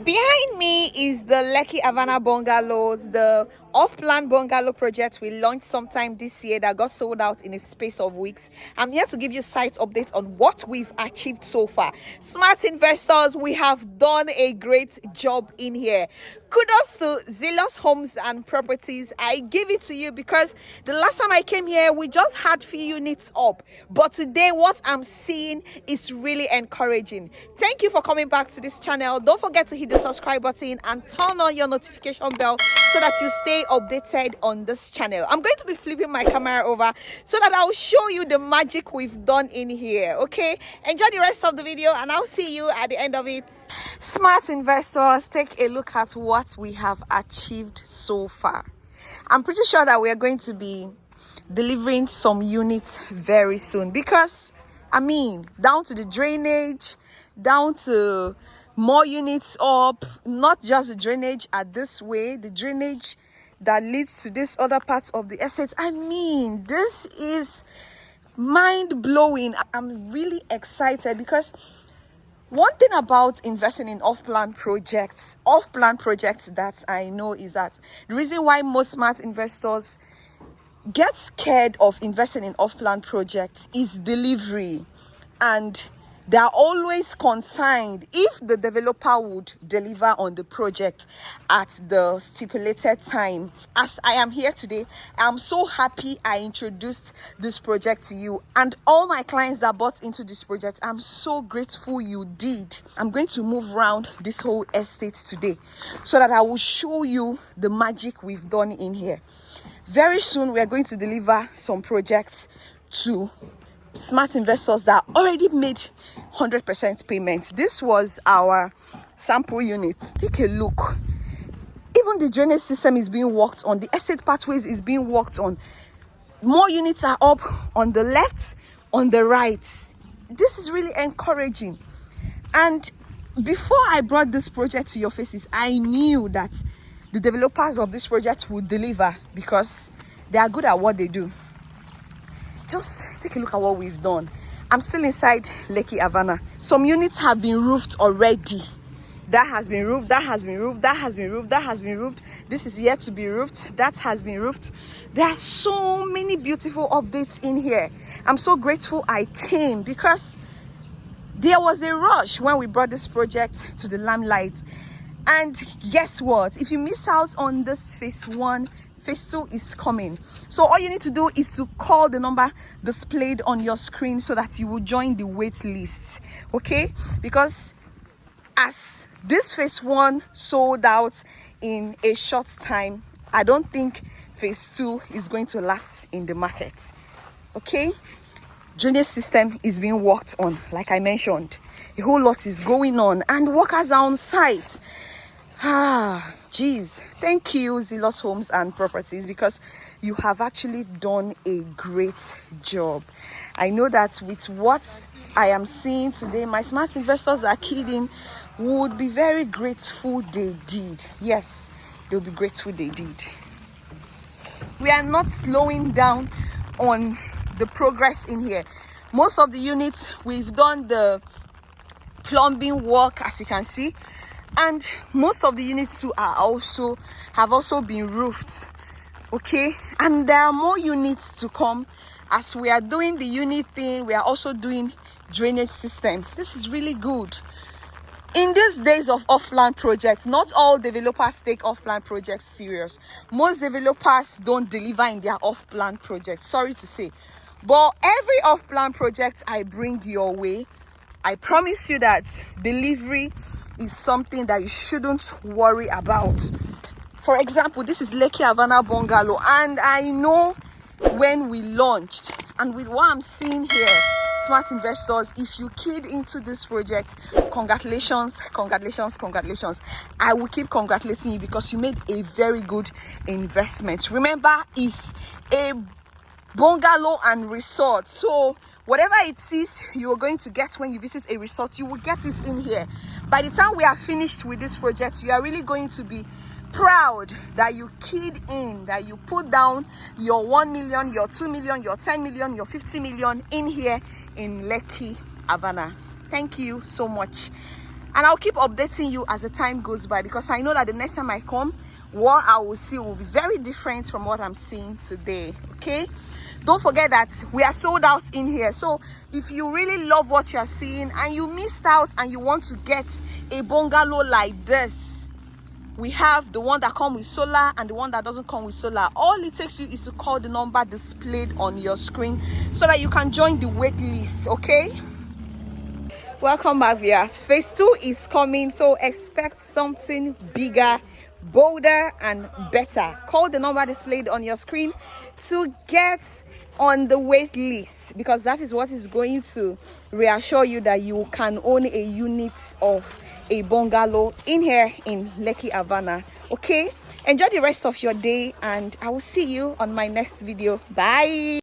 Behind me is the Lekki Avana Bungalows, the off-plan bungalow project we launched sometime this year that got sold out in a space of weeks. I'm here to give you site updates on what we've achieved so far. Smart investors, we have done a great job in here. Kudos to Zealous Homes and Properties. I give it to you because the last time I came here, we just had few units up. But today, what I'm seeing is really encouraging. Thank you for coming back to this channel. Don't forget to hit the subscribe button and turn on your notification bell so that you stay updated on this channel. I'm going to be flipping my camera over so that I'll show you the magic we've done in here. Okay, enjoy the rest of the video and I'll see you at the end of it. Smart investors, take a look at what we have achieved so far. I'm pretty sure that we are going to be delivering some units very soon because down to the drainage, down to more units up, not just the drainage at this way, the drainage that leads to this other parts of the estate. This is mind-blowing. I'm really excited because one thing about investing in off-plan projects that I know is that the reason why most smart investors get scared of investing in off-plan projects is delivery, and they are always concerned if the developer would deliver on the project at the stipulated time. As I am here today, I'm so happy I introduced this project to you, and all my clients that bought into this project, I'm so grateful you did. I'm going to move around this whole estate today so that I will show you the magic we've done in here. Very soon, we are going to deliver some projects to smart investors that already made 100% payments. This was our sample units. Take a look. Even the drainage system is being worked on. The estate pathways is being worked on. More units are up on the left, on the right. This is really encouraging. And before I brought this project to your faces, I knew that the developers of this project would deliver because they are good at what they do. Just take a look at what we've done. I'm still inside Lekki Avana. Some units have been roofed already. That has been roofed, that has been roofed, that has been roofed, that has been roofed. This is yet to be roofed, that has been roofed. There are so many beautiful updates in here. I'm so grateful I came because there was a rush when we brought this project to the limelight. And guess what? If you miss out on this phase 1, phase 2 is coming. So all you need to do is to call the number displayed on your screen so that you will join the wait list. Okay? Because as this phase 1 sold out in a short time, I don't think phase 2 is going to last in the market. Okay? Drainage system is being worked on, like I mentioned. A whole lot is going on and workers are on site. Thank you, Zealous Homes and Properties, because you have actually done a great job. I know that with what I am seeing today, my smart investors are kidding, would be very grateful they did. Yes, they'll be grateful they did. We are not slowing down on the progress in here. Most of the units, we've done the plumbing work, as you can see, and most of the units too have also been roofed. Okay, and there are more units to come. As we are doing the unit thing, we are also doing drainage system. This is really good. In these days of off-plan projects, not all developers take off-plan projects serious. Most developers don't deliver in their off-plan projects, sorry to say. But every off-plan project I bring your way, I promise you that delivery is something that you shouldn't worry about. For example, this is Lekki Avana Bungalow, and I know when we launched, and with what I'm seeing here, smart investors, if you keyed into this project, congratulations. I will keep congratulating you because you made a very good investment. Remember, it's a bungalow and resort, so whatever it is you are going to get when you visit a resort, you will get it in here. By the time we are finished with this project, you are really going to be proud that you keyed in, that you put down your 1 million, your 2 million, your 10 million, your 50 million in here in Lekki Avana. Thank you so much. and I'll keep updating you as the time goes by, because I know that the next time I come, what I will see will be very different from what I'm seeing today. Okay, don't forget that we are sold out in here. So if you really love what you're seeing and you missed out and you want to get a bungalow like this, we have the one that comes with solar and the one that doesn't come with solar. All it takes you is to call the number displayed on your screen so that you can join the wait list. Okay, welcome back, viewers. Phase 2 is coming, so expect something bigger, bolder and better. Call the number displayed on your screen to get on the wait list, because that is what is going to reassure you that you can own a unit of a bungalow in here in Lekki Avana. Okay, enjoy the rest of your day and I will see you on my next video. Bye.